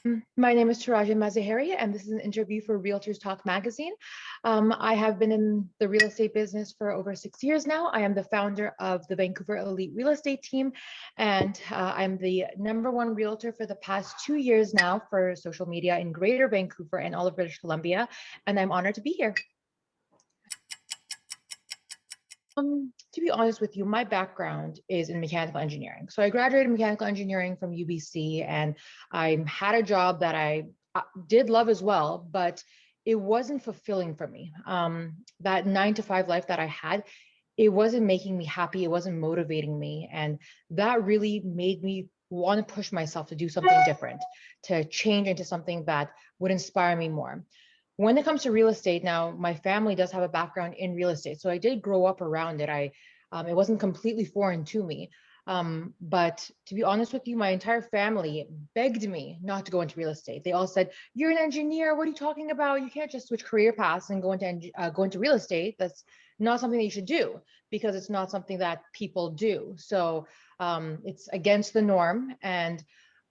My name is TIRAJEH Mazaheri, and this is an interview for Realtors Talk magazine. I have been in the real estate business for over 6 years now. I am the founder of the Vancouver Elite Real Estate Team, and I'm the #1 realtor for the past 2 years now for social media in Greater Vancouver and all of British Columbia, and I'm honored to be here. To be honest with you, my background is in mechanical engineering. So I graduated mechanical engineering from UBC, and I had a job that I did love as well, but it wasn't fulfilling for me. That 9 to 5 life that I had, it wasn't making me happy. It wasn't motivating me. And that really made me want to push myself to do something different, to change into something that would inspire me more. When it comes to real estate, now my family does have a background in real estate, so I did grow up around it. It wasn't completely foreign to me. But to be honest with you, my entire family begged me not to go into real estate. They all said, "You're an engineer. What are you talking about? You can't just switch career paths and go into real estate. That's not something that you should do because it's not something that people do. So it's against the norm." And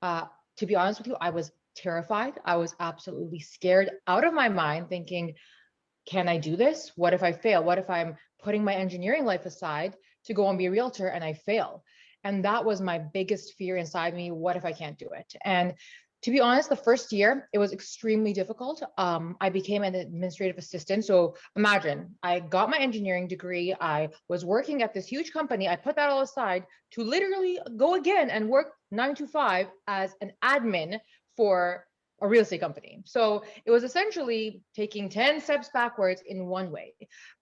uh, to be honest with you, I was terrified. I was absolutely scared out of my mind, thinking, can I do this? What if I fail? What if I'm putting my engineering life aside to go and be a realtor and I fail? And that was my biggest fear inside me. What if I can't do it? And to be honest, the first year, it was extremely difficult. I became an administrative assistant. So imagine, I got my engineering degree. I was working at this huge company. I put that all aside to literally go again and work 9 to 5 as an admin for a real estate company. So it was essentially taking 10 steps backwards in one way.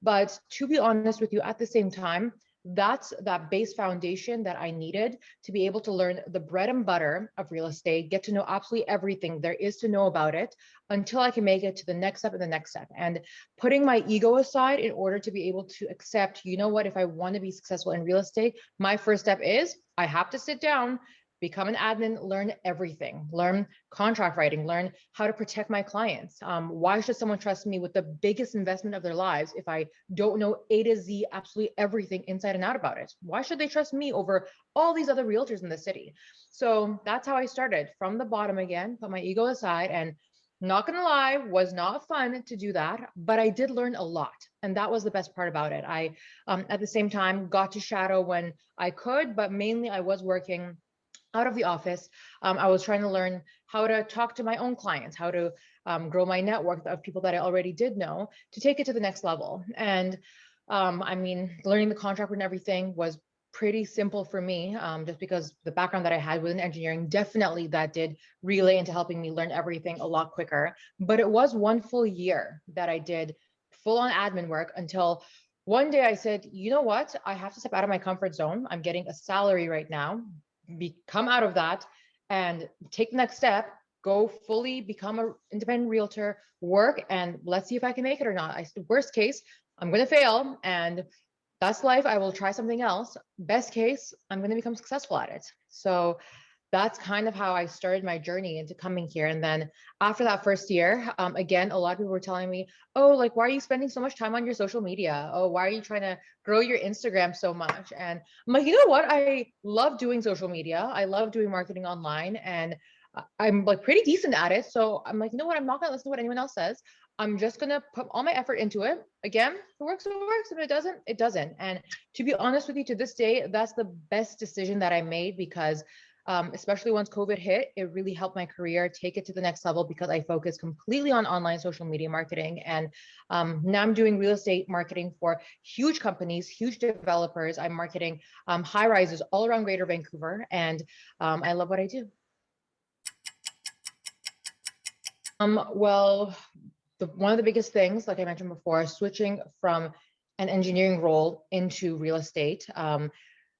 But to be honest with you, at the same time, that's that base foundation that I needed to be able to learn the bread and butter of real estate, get to know absolutely everything there is to know about it until I can make it to the next step and the next step. And putting my ego aside in order to be able to accept, you know what, if I want to be successful in real estate, my first step is I have to sit down, become an admin, learn everything, learn contract writing, learn how to protect my clients. Why should someone trust me with the biggest investment of their lives if I don't know A to Z, absolutely everything inside and out about it? Why should they trust me over all these other realtors in the city? So that's how I started from the bottom again, put my ego aside, and not gonna lie, was not fun to do that, but I did learn a lot. And that was the best part about it. I, at the same time, got to shadow when I could, but mainly I was working out of the office. I was trying to learn how to talk to my own clients, how to grow my network of people that I already did know to take it to the next level. And I mean, learning the contract and everything was pretty simple for me, just because the background that I had within engineering, definitely that did relay into helping me learn everything a lot quicker. But it was 1 full year that I did full on admin work until one day I said, you know what? I have to step out of my comfort zone. I'm getting a salary right now, come out of that and take the next step, go fully become an independent realtor, work, and let's see if I can make it or not. Worst case, I'm going to fail, and that's life. I will try something else. Best case, I'm going to become successful at it. So that's kind of how I started my journey into coming here. And then after that first year, again, a lot of people were telling me, oh, like, why are you spending so much time on your social media? Oh, why are you trying to grow your Instagram so much? And I'm like, you know what? I love doing social media. I love doing marketing online, and I'm like pretty decent at it. So I'm like, you know what? I'm not going to listen to what anyone else says. I'm just going to put all my effort into it. Again, if it works, it works. If it doesn't, it doesn't. And to be honest with you, to this day, that's the best decision that I made because especially once COVID hit, it really helped my career take it to the next level because I focused completely on online social media marketing. And now I'm doing real estate marketing for huge companies, huge developers. I'm marketing high rises all around Greater Vancouver, and I love what I do. Well, one of the biggest things, like I mentioned before, switching from an engineering role into real estate.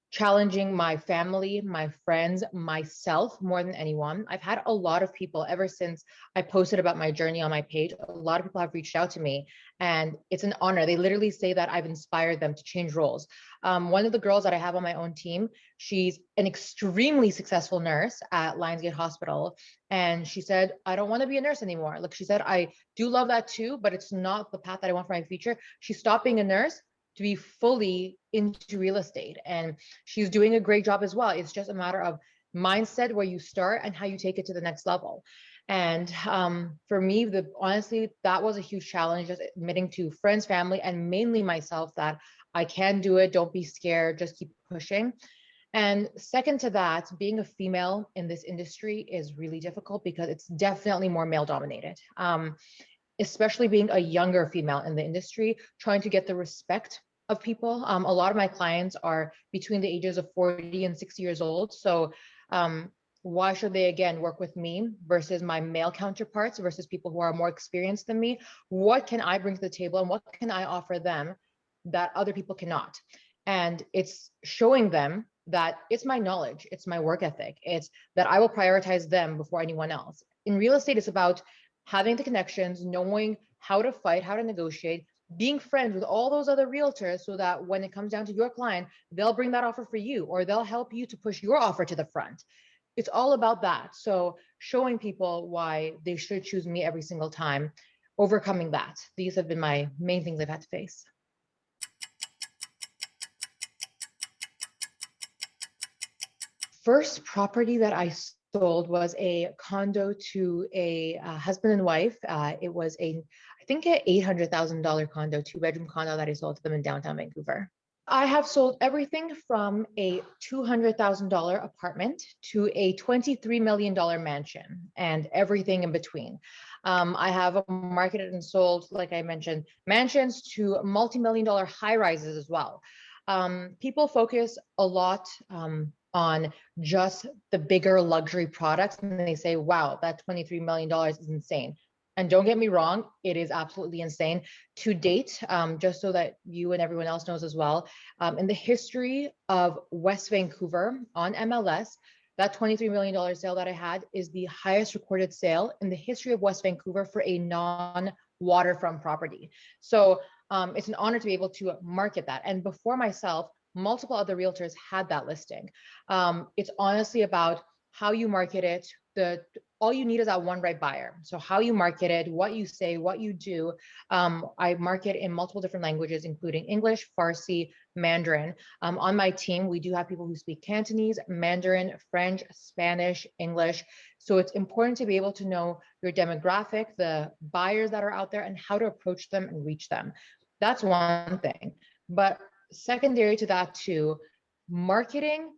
Challenging my family, my friends, myself more than anyone. I've had a lot of people ever since I posted about my journey on my page. A lot of people have reached out to me, and it's an honor. They literally say that I've inspired them to change roles. One of the girls that I have on my own team, she's an extremely successful nurse at Lionsgate Hospital. And she said, I don't want to be a nurse anymore. Like she said, I do love that too, but it's not the path that I want for my future. She stopped being a nurse to be fully into real estate. And she's doing a great job as well. It's just a matter of mindset where you start and how you take it to the next level. And for me, honestly, that was a huge challenge, just admitting to friends, family, and mainly myself that I can do it. Don't be scared, just keep pushing. And second to that, being a female in this industry is really difficult because it's definitely more male dominated. Especially being a younger female in the industry, trying to get the respect of people. A lot of my clients are between the ages of 40 and 60 years old. So why should they again work with me versus my male counterparts versus people who are more experienced than me? What can I bring to the table and what can I offer them that other people cannot? And it's showing them that it's my knowledge, it's my work ethic, it's that I will prioritize them before anyone else. In real estate, it's about having the connections, knowing how to fight, how to negotiate, being friends with all those other realtors so that when it comes down to your client, they'll bring that offer for you or they'll help you to push your offer to the front. It's all about that. So showing people why they should choose me every single time, overcoming that. These have been my main things I've had to face. First property that I sold was a condo to a husband and wife. It was I think, an $800,000 condo, 2-bedroom condo that I sold to them in downtown Vancouver. I have sold everything from a $200,000 apartment to a $23 million mansion and everything in between. I have marketed and sold, like I mentioned, mansions to multi-million dollar high rises as well. People focus a lot on just the bigger luxury products and they say, wow, that $23 million is insane. And don't get me wrong, it is absolutely insane. To date, just so that you and everyone else knows as well, in the history of West Vancouver on MLS, that $23 million sale that I had is the highest recorded sale in the history of West Vancouver for a non-waterfront property. So it's an honor to be able to market that. And before myself, multiple other realtors had that listing. It's honestly about how you market it. All you need is that one right buyer. So how you market it, what you say, what you do. I market in multiple different languages, including English, Farsi, Mandarin. On my team, we do have people who speak Cantonese, Mandarin, French, Spanish, English. So it's important to be able to know your demographic, the buyers that are out there, and how to approach them and reach them. That's one thing. But secondary to that too, marketing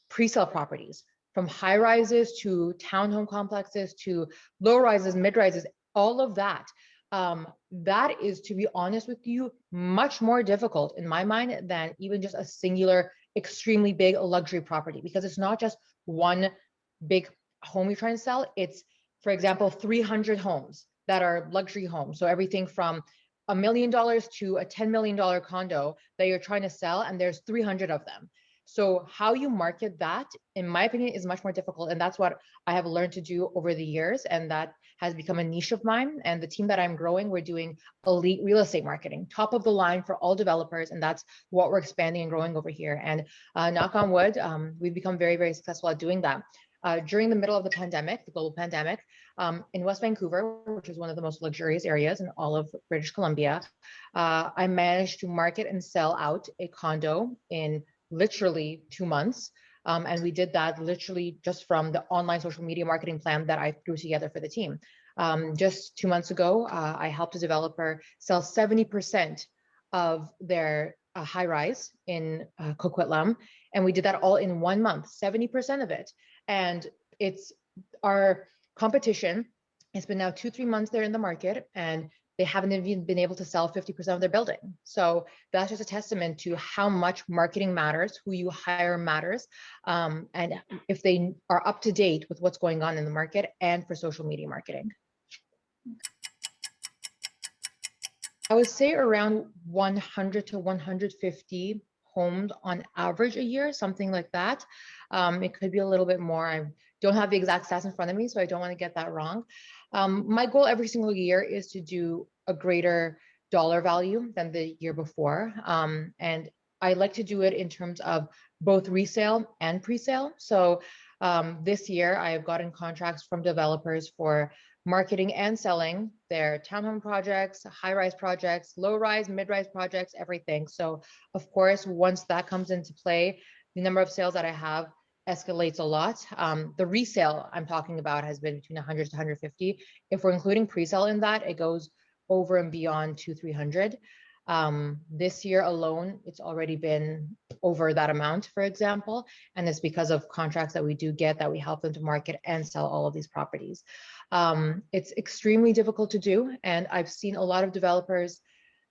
pre-sale properties, from high rises to townhome complexes to low rises, mid rises, all of that. That is, to be honest with you, much more difficult in my mind than even just a singular, extremely big luxury property, because it's not just one big home you're trying to sell. It's, for example, 300 homes that are luxury homes. So everything from $1 million to a $10 million condo that you're trying to sell, and there's 300 of them. So how you market that, in my opinion, is much more difficult. And that's what I have learned to do over the years. And that has become a niche of mine. And the team that I'm growing, we're doing elite real estate marketing, top of the line for all developers. And that's what we're expanding and growing over here. And knock on wood, we've become very, very successful at doing that. During the middle of the pandemic, the global pandemic, in West Vancouver, which is one of the most luxurious areas in all of British Columbia, I managed to market and sell out a condo in literally 2 months. And we did that literally just from the online social media marketing plan that I threw together for the team. Just 2 months ago, I helped a developer sell 70% of their high rise in Coquitlam. And we did that all in 1 month, 70% of it. And it's our competition. It's been now 2-3 months they're in the market, and they haven't even been able to sell 50% of their building. So that's just a testament to how much marketing matters, who you hire matters, and if they are up to date with what's going on in the market, and for social media marketing. I would say around 100 to 150 homes on average a year, something like that. It could be a little bit more. I don't have the exact stats in front of me, so I don't want to get that wrong. My goal every single year is to do a greater dollar value than the year before. And I like to do it in terms of both resale and pre-sale. So this year I have gotten contracts from developers for marketing and selling their townhome projects, high-rise projects, low-rise, mid-rise projects, everything. So of course, once that comes into play, the number of sales that I have escalates a lot. The resale I'm talking about has been between 100 to 150. If we're including pre-sale in that, it goes over and beyond 200-300. This year alone, it's already been over that amount, for example, and it's because of contracts that we do get that we help them to market and sell all of these properties. It's extremely difficult to do, and I've seen a lot of developers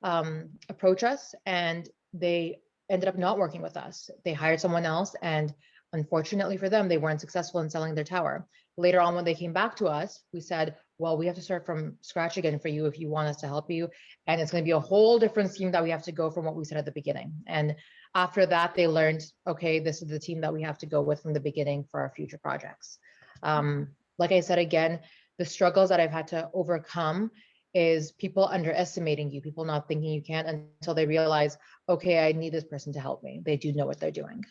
approach us, and they ended up not working with us. They hired someone else, and unfortunately for them, they weren't successful in selling their tower. Later on, when they came back to us, we said, well, we have to start from scratch again for you if you want us to help you. And it's going to be a whole different scheme that we have to go from what we said at the beginning. And after that, they learned, okay, this is the team that we have to go with from the beginning for our future projects. Like I said, again, the struggles that I've had to overcome is people underestimating you, people not thinking you can until they realize, okay, I need this person to help me. They do know what they're doing.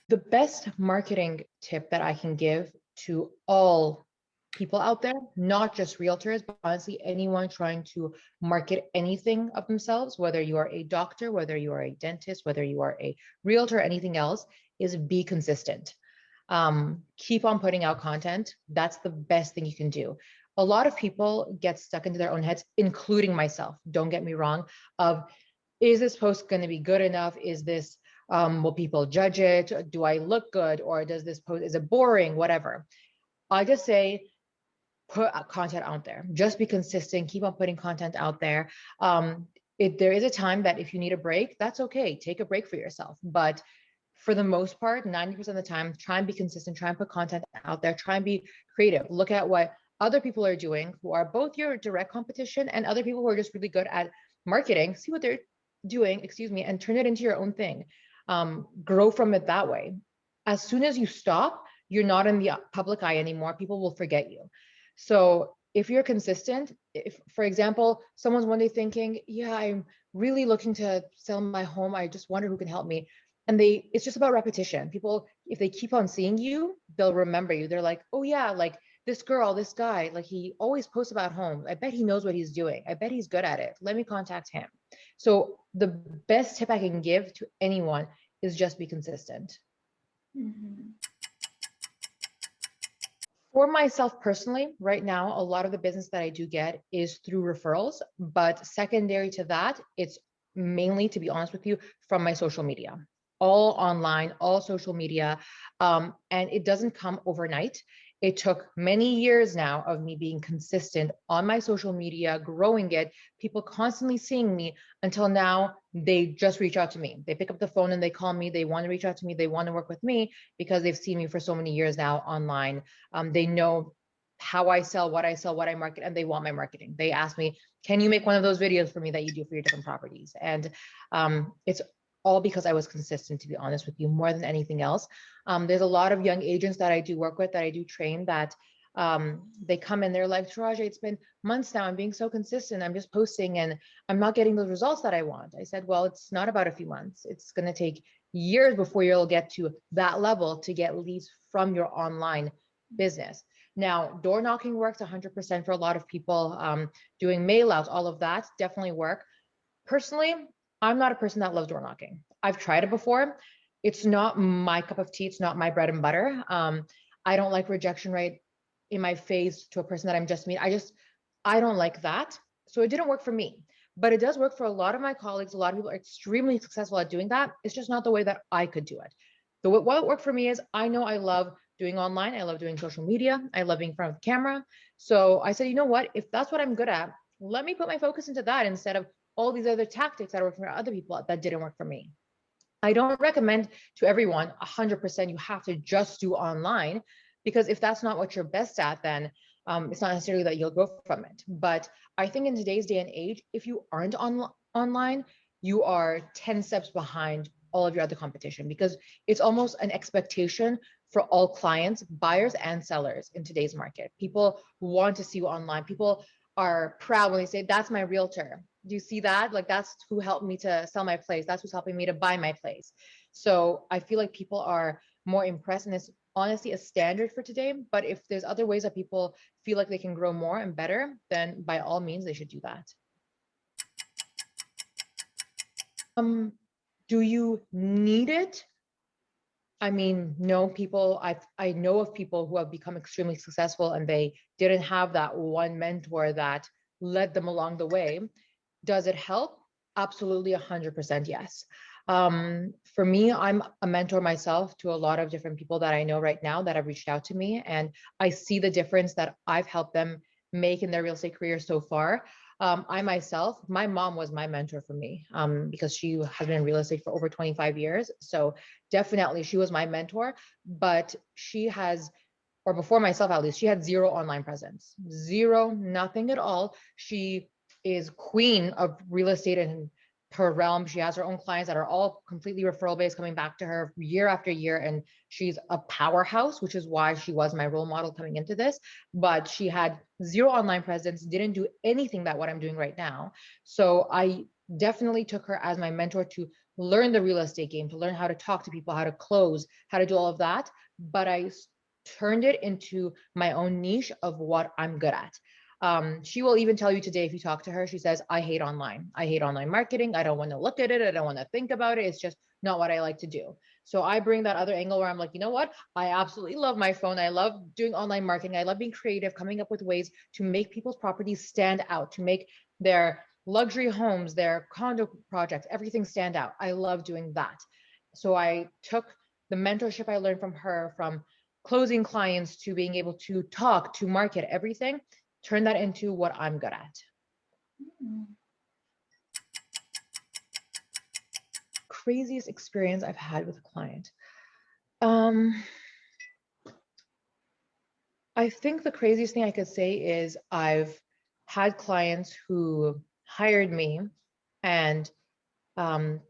The best marketing tip that I can give to all people out there, not just realtors, but honestly, anyone trying to market anything of themselves, whether you are a doctor, whether you are a dentist, whether you are a realtor, anything else, is be consistent. Keep on putting out content. That's the best thing you can do. A lot of people get stuck into their own heads, including myself. Don't get me wrong, of is this post going to be good enough? Is this, will people judge it? Do I look good? Or does this post, is it boring? Whatever. I just say, put content out there. Just be consistent. Keep on putting content out there. If there is a time that if you need a break, that's okay. Take a break for yourself. But for the most part, 90% of the time, try and be consistent. Try and put content out there. Try and be creative. Look at what other people are doing who are both your direct competition and other people who are just really good at marketing. See what they're doing, and turn it into your own thing. Grow from it that way. As soon as you stop, you're not in the public eye anymore. People will forget you. So if you're consistent, if, for example, someone's one day thinking, yeah, I'm really looking to sell my home, I just wonder who can help me. And it's just about repetition. People, if they keep on seeing you, they'll remember you. They're like, oh yeah, like this girl, this guy, like he always posts about home. I bet he knows what he's doing. I bet he's good at it. Let me contact him. So the best tip I can give to anyone is just be consistent. Mm-hmm. For myself personally, right now, a lot of the business that I do get is through referrals, but secondary to that, it's mainly, to be honest with you, from my social media, all online, all social media. And it doesn't come overnight. It took many years now of me being consistent on my social media, growing it, people constantly seeing me until now they just reach out to me. They pick up the phone and they call me. They want to reach out to me. They want to work with me because they've seen me for so many years now online. They know how I sell, what I market, and they want my marketing. They ask me, can you make one of those videos for me that you do for your different properties? And it's all because I was consistent, to be honest with you, more than anything else. There's a lot of young agents that I do work with, that I do train, that they come in, they're like, TIRAJEH, it's been months now. I'm being so consistent. I'm just posting and I'm not getting those results that I want. I said, well, it's not about a few months. It's going to take years before you'll get to that level to get leads from your online business. Now, door knocking works 100% for a lot of people. Doing mail outs, all of that definitely work. Personally, I'm not a person that loves door knocking. I've tried it before. It's not my cup of tea. It's not my bread and butter. I don't like rejection rate in my face to a person that I'm just meeting. I don't like that. So it didn't work for me, but it does work for a lot of my colleagues. A lot of people are extremely successful at doing that. It's just not the way that I could do it. What worked for me is, I know I love doing online. I love doing social media. I love being in front of the camera. So I said, you know what? If that's what I'm good at, let me put my focus into that instead of all these other tactics that work for other people that didn't work for me. I don't recommend to everyone 100% you have to just do online, because if that's not what you're best at, then it's not necessarily that you'll grow from it. But I think in today's day and age, if you aren't online, you are 10 steps behind all of your other competition, because it's almost an expectation for all clients, buyers and sellers in today's market. People want to see you online. People are proud when they say, that's my realtor. Do you see that? Like, that's who helped me to sell my place. That's who's helping me to buy my place. So I feel like people are more impressed, and it's honestly a standard for today. But if there's other ways that people feel like they can grow more and better, then by all means, they should do that. Do you need it? I mean, no people, I know of people who have become extremely successful and they didn't have that one mentor that led them along the way. Does it help? Absolutely, 100% yes. For me, I'm a mentor myself to a lot of different people that I know right now that have reached out to me, and I see the difference that I've helped them make in their real estate career so far. I myself, my mom was my mentor for me, because she has been in real estate for over 25 years. So definitely she was my mentor, but she has, or before myself at least, she had zero online presence, zero, nothing at all. She is queen of real estate in her realm. She has her own clients that are all completely referral based coming back to her year after year. And she's a powerhouse, which is why she was my role model coming into this. But she had zero online presence, didn't do anything that what I'm doing right now. So I definitely took her as my mentor to learn the real estate game, to learn how to talk to people, how to close, how to do all of that. But I turned it into my own niche of what I'm good at. She will even tell you today, if you talk to her, she says, I hate online. I hate online marketing. I don't want to look at it. I don't want to think about it. It's just not what I like to do. So I bring that other angle where I'm like, you know what? I absolutely love my phone. I love doing online marketing. I love being creative, coming up with ways to make people's properties stand out, to make their luxury homes, their condo projects, everything stand out. I love doing that. So I took the mentorship I learned from her, from closing clients to being able to talk, to market everything, turn that into what I'm good at. Craziest experience I've had with a client. I think the craziest thing I could say is I've had clients who hired me and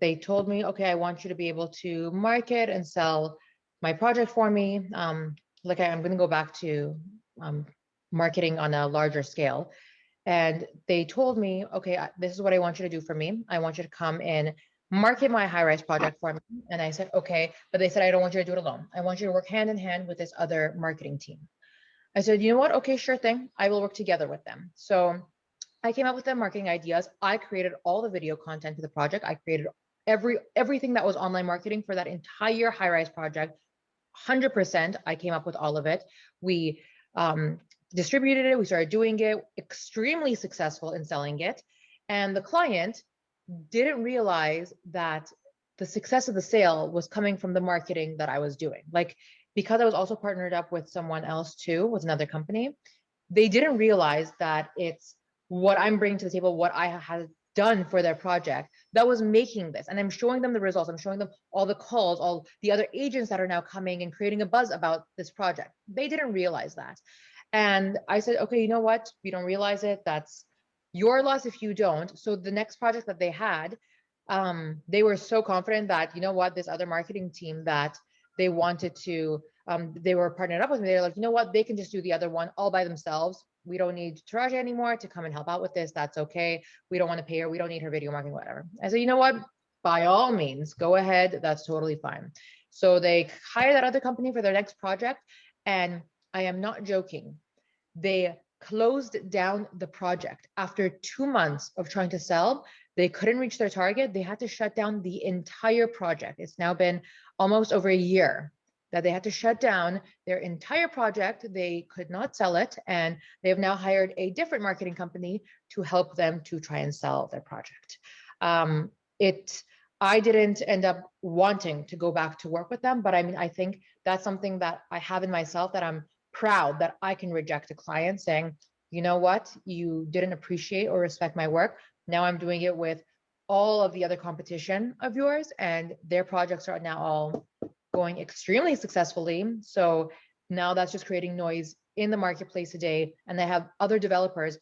they told me, okay, I want you to be able to market and sell my project for me. I'm going to go back to um, marketing on a larger scale. And they told me, okay, this is what I want you to do for me. I want you to come in, market my high rise project for me. And I said, okay. But they said, I don't want you to do it alone. I want you to work hand in hand with this other marketing team. I said, you know what? Okay, sure thing. I will work together with them. So I came up with the marketing ideas. I created all the video content for the project. I created everything that was online marketing for that entire high rise project. 100%. I came up with all of it. We distributed it. We started doing it, extremely successful in selling it. And the client didn't realize that the success of the sale was coming from the marketing that I was doing. Like, because I was also partnered up with someone else too, with another company, they didn't realize that it's what I'm bringing to the table, what I had done for their project that was making this. And I'm showing them the results. I'm showing them all the calls, all the other agents that are now coming and creating a buzz about this project. They didn't realize that. And I said, okay, you know what? You don't realize it. That's your loss if you don't. So the next project that they had, they were so confident that, you know what, this other marketing team that they wanted to, they were partnered up with me. They're like, you know what, they can just do the other one all by themselves. We don't need TIRAJEH anymore to come and help out with this. That's okay. We don't want to pay her. We don't need her video marketing, whatever. I said, you know what, by all means, go ahead. That's totally fine. So they hired that other company for their next project. And I am not joking. They closed down the project after 2 months of trying to sell. They couldn't reach their target. They had to shut down the entire project. It's now been almost over a year that they had to shut down their entire project. They could not sell it. And they have now hired a different marketing company to help them to try and sell their project. I didn't end up wanting to go back to work with them, but I mean, I think that's something that I have in myself, that I'm proud that I can reject a client saying, you know what, you didn't appreciate or respect my work. Now I'm doing it with all of the other competition of yours, and their projects are now all going extremely successfully. So now that's just creating noise in the marketplace today. And they have other developers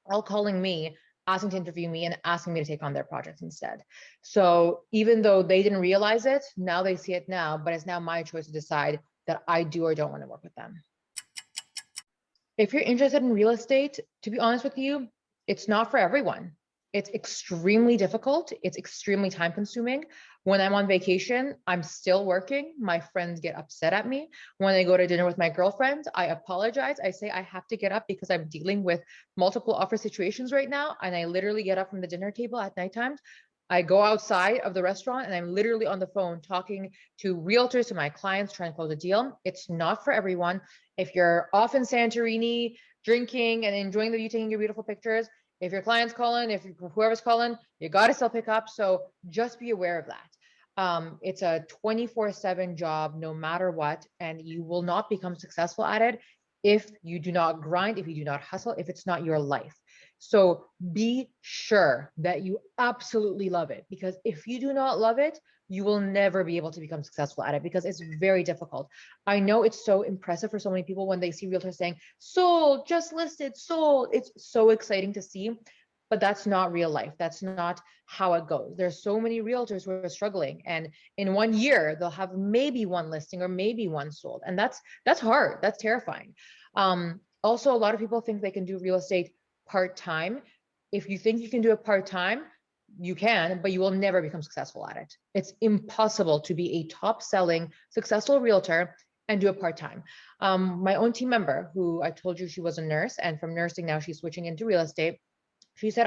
all calling me, asking to interview me and asking me to take on their projects instead. So even though they didn't realize it, now they see it now, but it's now my choice to decide that I do or don't want to work with them. If you're interested in real estate, to be honest with you, it's not for everyone. It's extremely difficult. It's extremely time consuming. When I'm on vacation, I'm still working. My friends get upset at me. When I go to dinner with my girlfriends, I apologize. I say I have to get up because I'm dealing with multiple offer situations right now. And I literally get up from the dinner table at nighttime. I go outside of the restaurant and I'm literally on the phone talking to realtors, to my clients, trying to close a deal. It's not for everyone. If you're off in Santorini drinking and enjoying the view, taking your beautiful pictures, if your client's calling, if whoever's calling, you got to still pick up. So just be aware of that. It's a 24/7 job, no matter what, and you will not become successful at it if you do not grind, if you do not hustle, if it's not your life. So be sure that you absolutely love it, because if you do not love it, you will never be able to become successful at it, because it's very difficult. I know it's so impressive for so many people when they see realtors saying, sold, just listed, sold. It's so exciting to see, but that's not real life. That's not how it goes. There's so many realtors who are struggling, and in 1 year they'll have maybe one listing or maybe one sold, and that's hard. That's terrifying. Also, a lot of people think they can do real estate part-time. If you think you can do it part-time, you can, but you will never become successful at it. It's impossible to be a top-selling, successful realtor and do it part-time. My own team member, who I told you she was a nurse, and from nursing now she's switching into real estate. She said,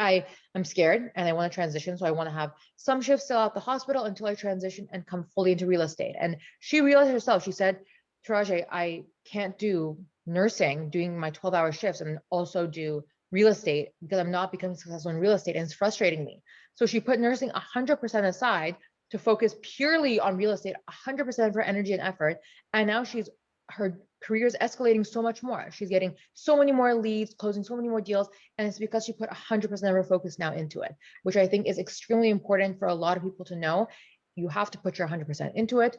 I'm scared and I want to transition. So I want to have some shifts still at the hospital until I transition and come fully into real estate. And she realized herself, she said, TIRAJEH, I can't do nursing, doing my 12-hour shifts, and also do real estate because I'm not becoming successful in real estate, and it's frustrating me. So she put nursing 100% aside to focus purely on real estate, 100% of her energy and effort. And now her career is escalating so much more. She's getting so many more leads, closing so many more deals. And it's because she put 100% of her focus now into it, which I think is extremely important for a lot of people to know. You have to put your 100% into it.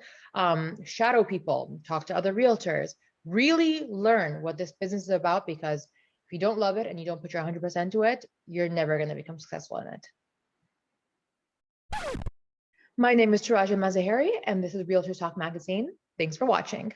Shadow people, talk to other realtors, really learn what this business is about, because if you don't love it and you don't put your 100% into it, you're never going to become successful in it. My name is TIRAJEH Mazaheri, and this is Realtors Talk Magazine. Thanks for watching.